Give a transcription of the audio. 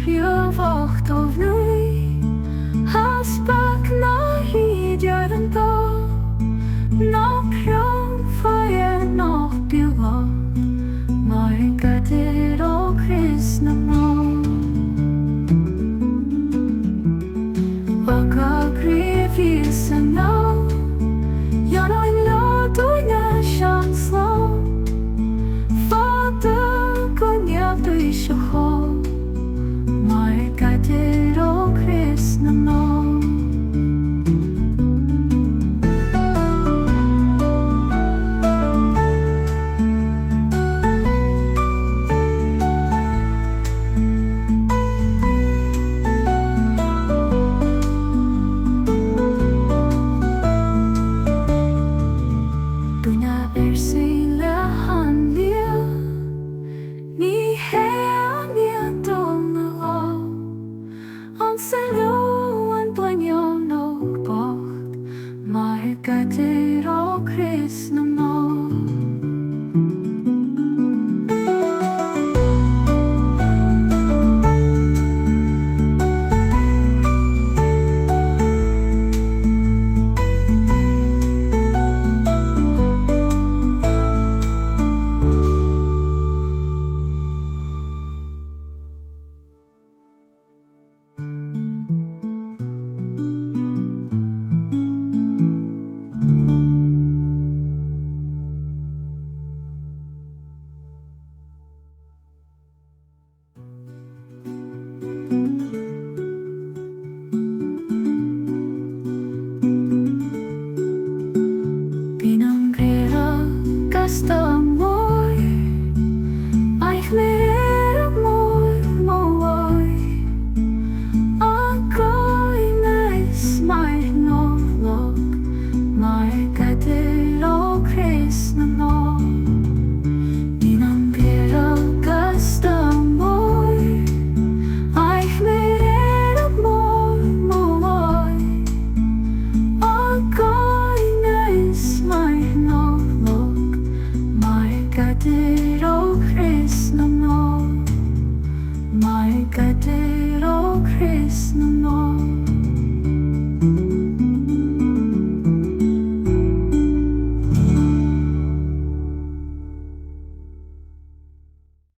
riamh do bhnuí, hasbach na hiad an dó, ná peann fire nach bua, Mairg adeir ó Chris na mná. Aga grievhí sa ná, Jan oin ládúine sean slá, Fada go neamh se chó, Mairg adeir ó Chris na mná. Mairg adeir ó Chris na mná. Binn mbriathra gasta aicme rerab Mairg adeir ó Chris na mná. Binn mbriathra gasta aicme rerab Mairg adeir ó Chris na mná. Mairg adeir ó Chris na mná.